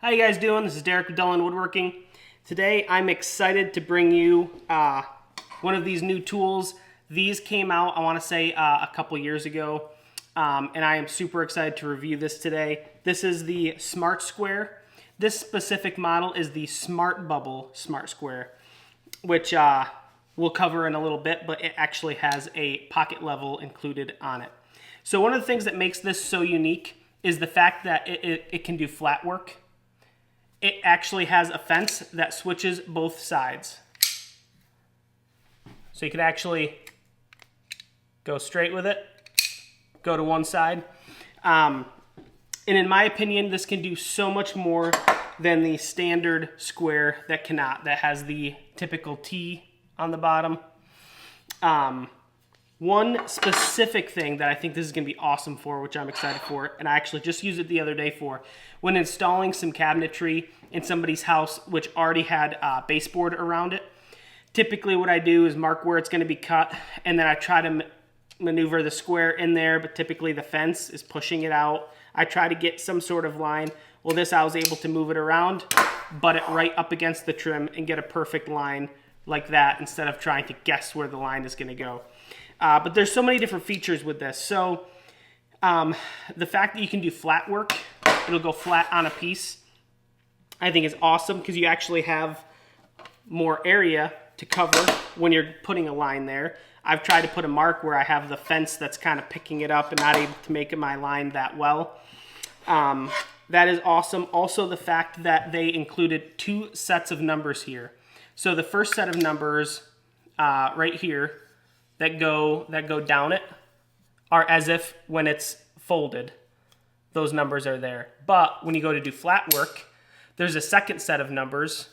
How you guys doing? This is Derek with Dellin Woodworking. Today I'm excited to bring you one of these new tools. These came out, I want to say, a couple years ago, and I am super excited to review this today. This is the Smart Square. This specific model is the Smart Bubble Smart Square, which we'll cover in a little bit, but it actually has a pocket level included on it. So one of the things that makes this so unique is the fact that it can do flat work. It actually has a fence that switches both sides. So you can actually go straight with it, go to one side. And in my opinion, this can do so much more than the standard square that cannot, that has the typical T on the bottom. One specific thing that I think this is going to be awesome for, which I'm excited for, and I actually just used it the other day for, when installing some cabinetry in somebody's house which already had baseboard around it. Typically what I do is mark where it's going to be cut, and then I try to maneuver the square in there, but typically the fence is pushing it out. I try to get some sort of line. Well, this I was able to move it around, butt it right up against the trim, and get a perfect line like that instead of trying to guess where the line is going to go. But there's so many different features with this. So the fact that you can do flat work, it'll go flat on a piece, I think is awesome because you actually have more area to cover when you're putting a line there. I've tried to put a mark where I have the fence that's kind of picking it up and not able to make my line that well. That is awesome. Also the fact that they included two sets of numbers here. So the first set of numbers right here that go down it are as if when it's folded, those numbers are there. But when you go to do flat work, there's a second set of numbers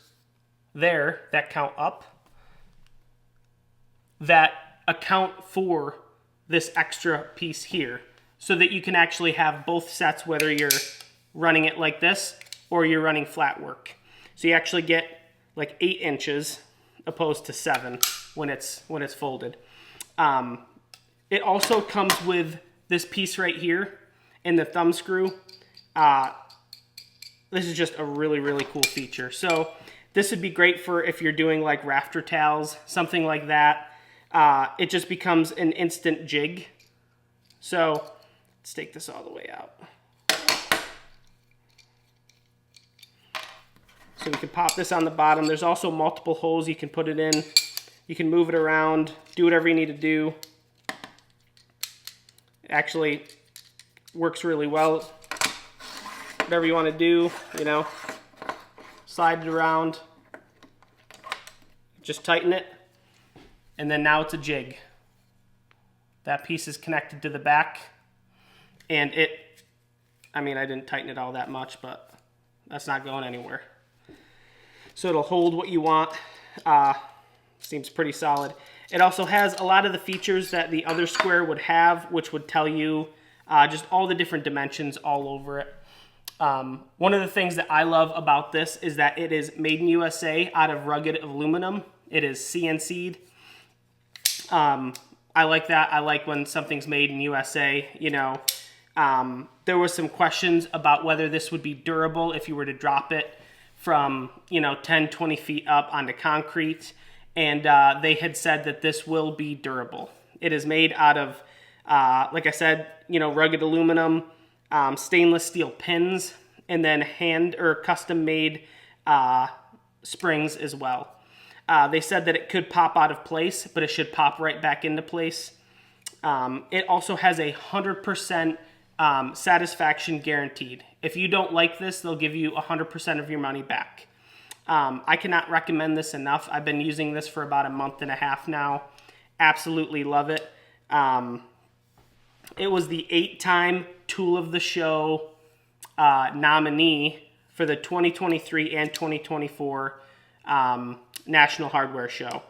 there that count up that account for this extra piece here so that you can actually have both sets, whether you're running it like this or you're running flat work. So you actually get like 8 inches opposed to 7 when it's folded. It also comes with this piece right here and the thumb screw. This is just a really, really cool feature. So this would be great for if you're doing like rafter towels, something like that. It just becomes an instant jig. So let's take this all the way out. So we can pop this on the bottom. There's also multiple holes you can put it in. You can move it around, do whatever you need to do. It actually works really well. Whatever you want to do, you know, slide it around, just tighten it, and then now it's a jig. That piece is connected to the back, and I didn't tighten it all that much, but that's not going anywhere. So it'll hold what you want. Seems pretty solid. It also has a lot of the features that the other square would have, which would tell you just all the different dimensions all over it. One of the things that I love about this is that it is made in USA out of rugged aluminum. It is CNC'd. I like that. I like when something's made in USA, you know. There was some questions about whether this would be durable if you were to drop it from, 10, 20 feet up onto concrete. And they had said that this will be durable. It is made out of, like I said, rugged aluminum, stainless steel pins, and then hand or custom made springs as well. They said that it could pop out of place, but it should pop right back into place. It also has 100% satisfaction guaranteed. If you don't like this, they'll give you 100% of your money back. I cannot recommend this enough. I've been using this for about a month and a half now. Absolutely love it. It was the 8-time Tool of the Show nominee for the 2023 and 2024 National Hardware Show.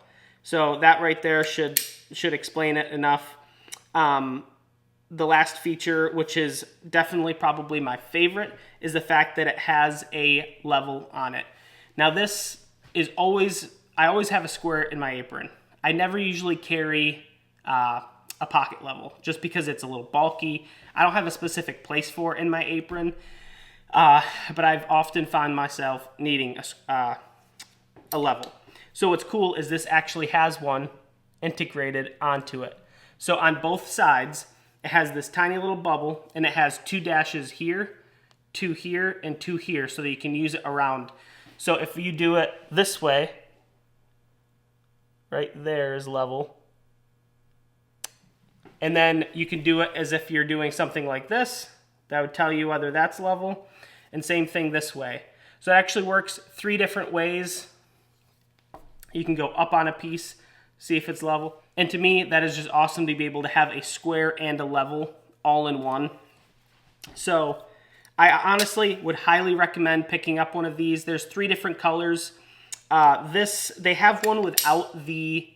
So that right there should explain it enough. The last feature, which is definitely probably my favorite, is the fact that it has a level on it. Now this is I always have a square in my apron. I never usually carry a pocket level just because it's a little bulky. I don't have a specific place for it in my apron. but I've often found myself needing a level. So what's cool is this actually has one integrated onto it. So on both sides, it has this tiny little bubble, and it has 2 dashes here, 2 here, and 2 here, so that you can use it around. So if you do it this way, right there is level. And then you can do it as if you're doing something like this. That would tell you whether that's level. And same thing this way. So it actually works 3 different ways. You can go up on a piece, see if it's level. And to me, that is just awesome to be able to have a square and a level all in one. So I honestly would highly recommend picking up one of these. There's 3 different colors. They have one without the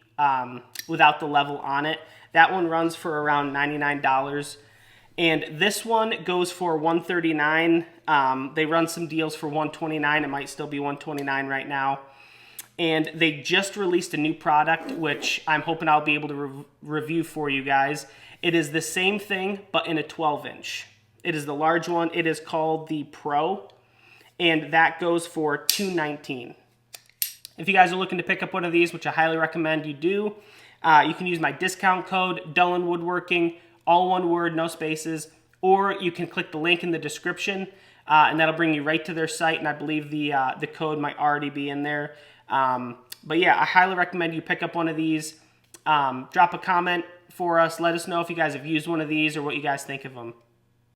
level on it. That one runs for around $99. And this one goes for $139. They run some deals for $129. It might still be $129 right now. And they just released a new product, which I'm hoping I'll be able to review for you guys. It is the same thing, but in a 12-inch. It is the large one. It is called the Pro, and that goes for $219. If you guys are looking to pick up one of these, which I highly recommend you do, you can use my discount code, Dullen Woodworking, all one word, no spaces, or you can click the link in the description, and that'll bring you right to their site, and I believe the code might already be in there. But yeah, I highly recommend you pick up one of these. Drop a comment for us. Let us know if you guys have used one of these or what you guys think of them.